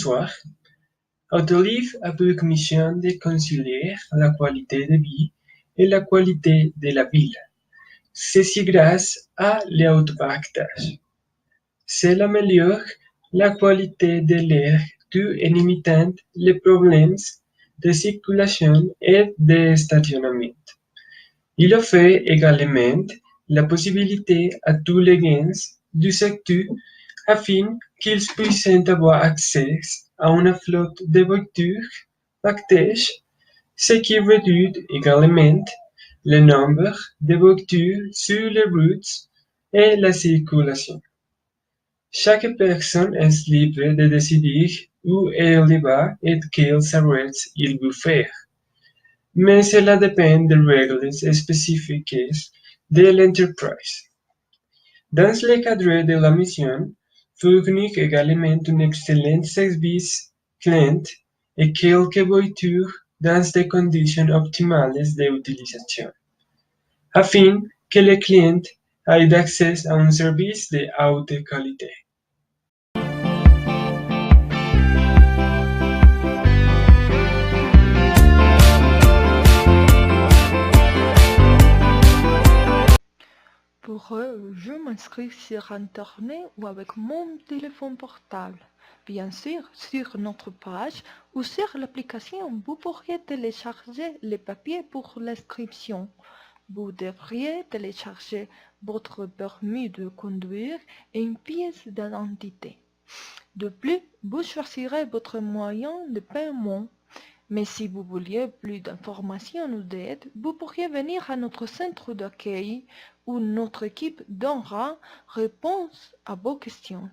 Bonsoir. Autoliv a pour mission de concilier la qualité de vie et la qualité de la ville. Ceci grâce à l'autopartage. Cela améliore la qualité de l'air tout en limitant les problèmes de circulation et de stationnement. Il offre également la possibilité à tous les gens du secteur afin qu'ils puissent avoir accès à une flotte de voitures partage, ce qui réduit également le nombre de voitures sur les routes et la circulation. Chaque personne est libre de décider où elle va et quels arrêts il veut faire, mais cela dépend des règles spécifiques de l'entreprise. Dans le cadre de la mission, fournir également un excellent service client et quelques voitures dans des conditions optimales d'utilisation, afin que le client ait accès à un service de haute qualité. Pour eux, je m'inscris sur Internet ou avec mon téléphone portable. Bien sûr, sur notre page ou sur l'application, vous pourriez télécharger les papiers pour l'inscription. Vous devriez télécharger votre permis de conduire et une pièce d'identité. De plus, vous choisirez votre moyen de paiement. Mais si vous vouliez plus d'informations ou d'aide, vous pourriez venir à notre centre d'accueil où notre équipe donnera réponse à vos questions.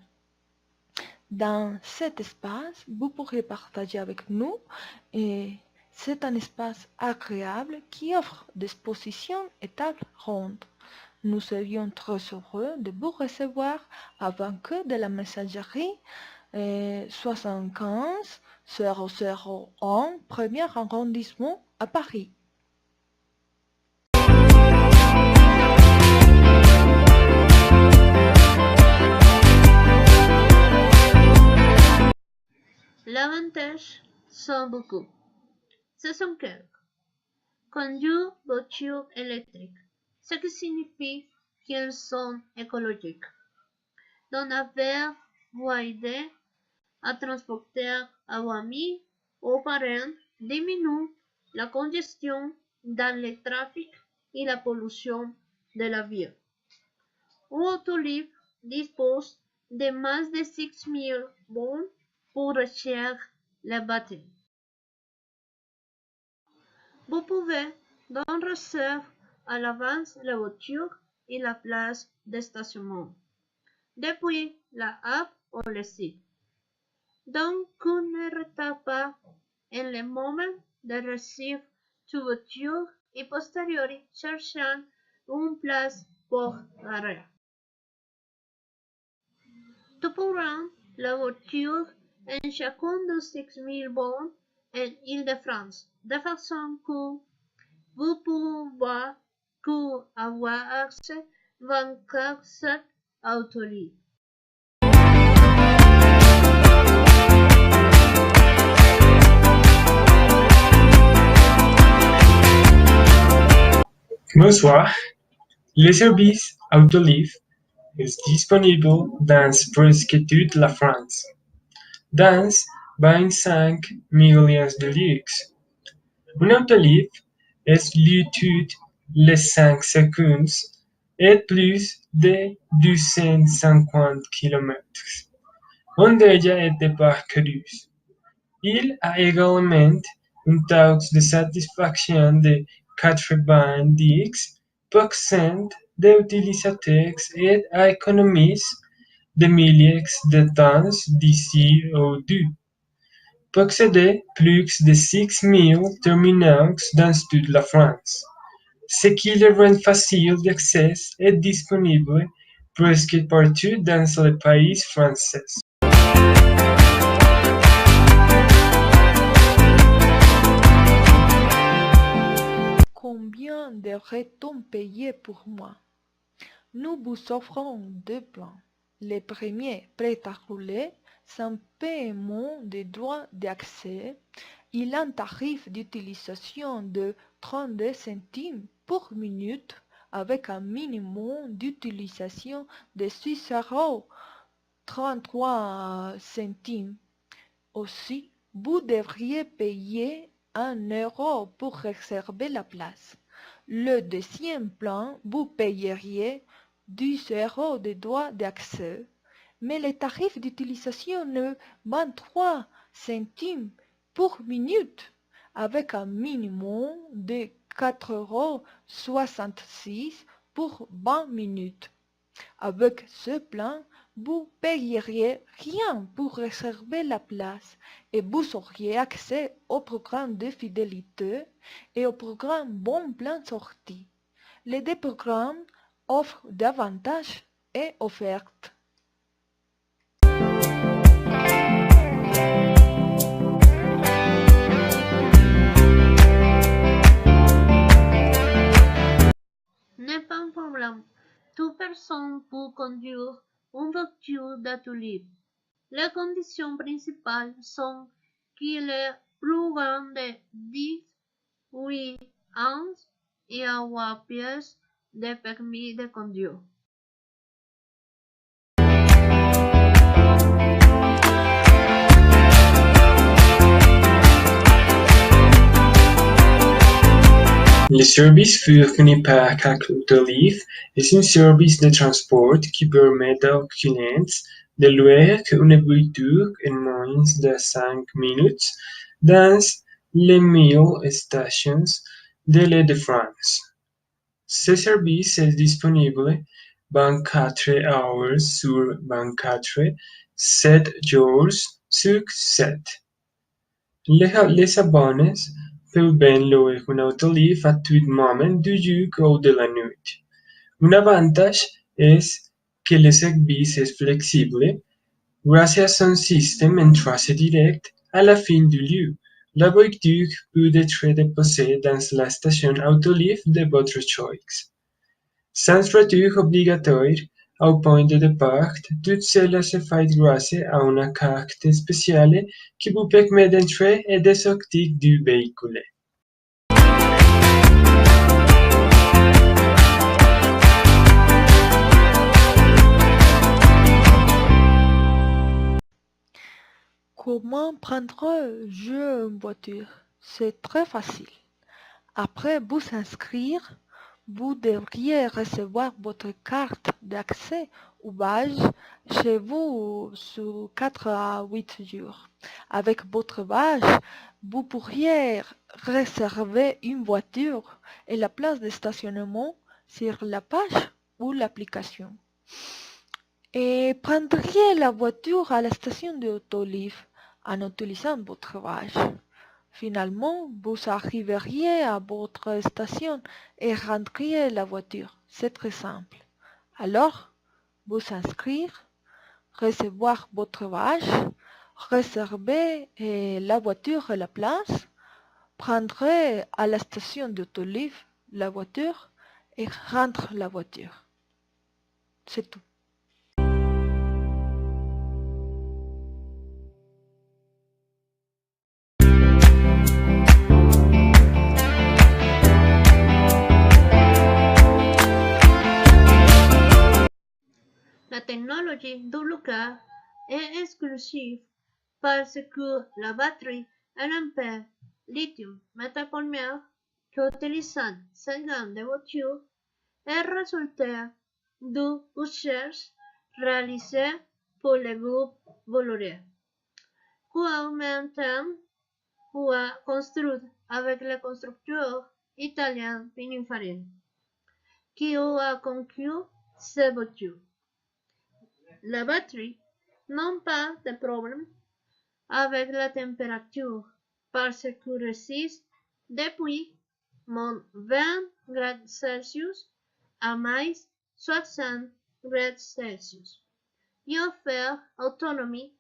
Dans cet espace, vous pourrez partager avec nous et c'est un espace agréable qui offre des expositions et tables rondes. Nous serions très heureux de vous recevoir avant que de la messagerie 75 001 premier arrondissement à Paris. L'avantage sont beaucoup. Ce sont quelques. Conduire voitures électriques, ce qui signifie qu'elles sont écologiques. D'en avoir aidé à transporter à amis ou parents diminue la congestion dans le trafic et la pollution de la ville. Autoliv dispose de más de 6000 bornes pour recharger la batterie. Vous pouvez donc réserver à l'avance la voiture et la place de stationnement depuis la app ou le site. Donc, vous ne ratez pas en le moment de recevoir ta voiture et posteriori cherchant une place pour l'arrêt. Tu pourras la voiture en chacune de 6000 bornes en Île-de-France, de façon que vous pouvez avoir accès 24/7 à Autoliv. Bonsoir. Le service Autoliv est disponible dans presque toute la France, dans 25 millions de lieux. Un Autoliv est lu toutes les 5 secondes et plus de 250 kilomètres ont déjà été parcourus. Il a également un taux de satisfaction de 90% des utilisateurs et économise des milliers de temps d'ici au deux. Possède plus de 6000 terminaux dans toute la France, ce qui le rend facile d'accès et disponible presque partout dans le pays français. Combien devrait-on payer pour moi? Nous vous offrons deux plans. Le premier, prêt à rouler, sans paiement des droits d'accès, il a un tarif d'utilisation de 32 centimes pour minute avec un minimum d'utilisation de 6,33 centimes. Aussi, vous devriez payer 1 € pour réserver la place. Le deuxième plan, vous payeriez 10 € de droits d'accès, mais les tarifs d'utilisation de 23 centimes pour minute, avec un minimum de 4,66 € pour 20 minutes. Avec ce plan, vous payeriez rien pour réserver la place et vous auriez accès au programme de fidélité et au programme Bon Plan Sortie. Les deux programmes offrent d'avantages et offertes. N'est pas un problème. Toute personne peut conduire une voiture d'atelier. Les conditions principales sont qu'il est plus grand de 18 ans et avoir pièces de permis de conduire. Le service fourni par Autoliv est un service de transport qui permet aux clients de louer une voiture en moins de 5 minutes dans les 1000 stations de l'Île-de-France. Ce service est disponible 24 heures sur 24, 7 jours sur 7. Les abonnés peuvent louer un Autoliv à tout moment du jour ou de la nuit. Un avantage est que le service est flexible grâce à un système entrée direct à la fin du lieu. La voiture peut être déposée dans la station Autoliv de votre choix. Sans retour obligatoire au point de départ, tout cela se fait grâce à une carte spéciale qui vous permet d'entrer et de sortir du véhicule. Comment prendre-je une voiture? C'est très facile. Après vous inscrire, vous devriez recevoir votre carte d'accès au badge chez vous sous 4 à 8 jours. Avec votre badge, vous pourriez réserver une voiture et la place de stationnement sur la page ou l'application. Et prendriez la voiture à la station de Autoliv en utilisant votre badge. Finalement, vous arriveriez à votre station et rendriez la voiture. C'est très simple. Alors, vous inscrire, recevoir votre badge, réserver la voiture et la place, prendrez à la station d'Autoliv la voiture et rendre la voiture. C'est tout. La technologie double-car est exclusive parce que la batterie LNP lithium métapolymère qu'utilisent ces gammes de voitures est résultat de recherches réalisées pour le groupe Bolloré, qui a maintenant construit avec le constructeur italien Pininfarina, qui a conçu ces voitures. La batterie n'a pas de problème avec la température parce qu'elle résiste depuis -20 °C à -60 °C et offre autonomie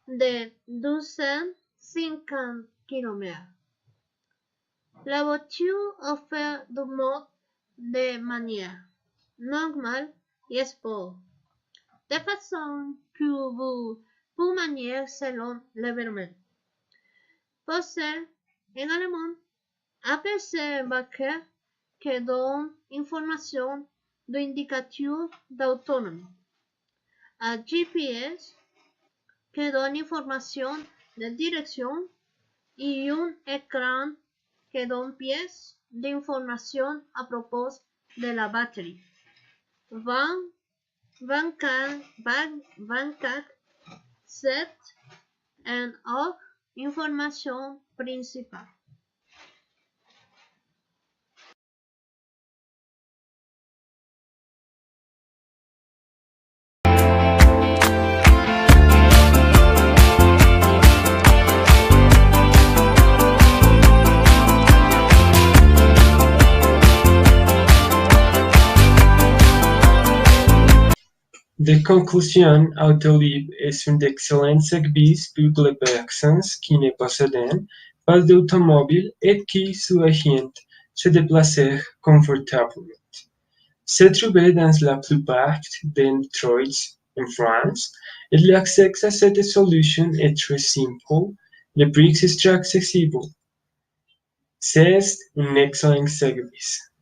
de 250 km. La voiture offre deux modes de manière normale et sport, de façon que vous pour manier selon l'événement. Possède également APC Backer qui donne information d'indicateur d'autonomie, à GPS qui donne information de direction et un écran qui donne pièces d'information à propos de la batterie. 24/7 et autres informations principales. De conclusion, Autolib est un excellent service pour les personnes qui ne possèdent pas d'automobile et qui souhaitent se déplacer confortablement. Se trouve dans la plupart des Detroit en France, et l'accès à cette solution est très simple, le prix est très accessible. C'est un excellent service.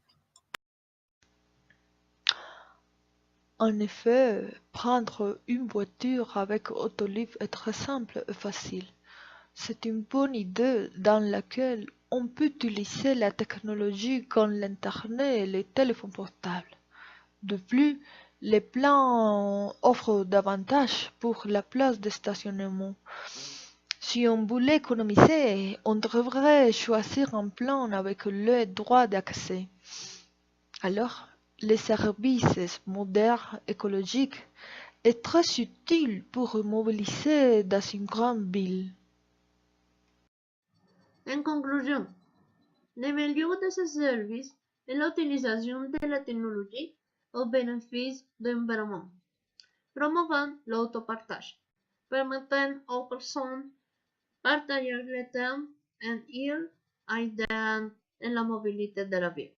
En effet, prendre une voiture avec Autoliv est très simple et facile. C'est une bonne idée dans laquelle on peut utiliser la technologie comme l'Internet et les téléphones portables. De plus, les plans offrent davantage pour la place de stationnement. Si on voulait économiser, on devrait choisir un plan avec le droit d'accès. Alors, les services modernes écologiques est très utile pour mobiliser dans une grande ville. En conclusion, le meilleur de ces services est l'utilisation de la technologie au bénéfice de l'environnement, promouvant l'autopartage, permettant aux personnes partager le temps et ils aidant en la mobilité de la ville.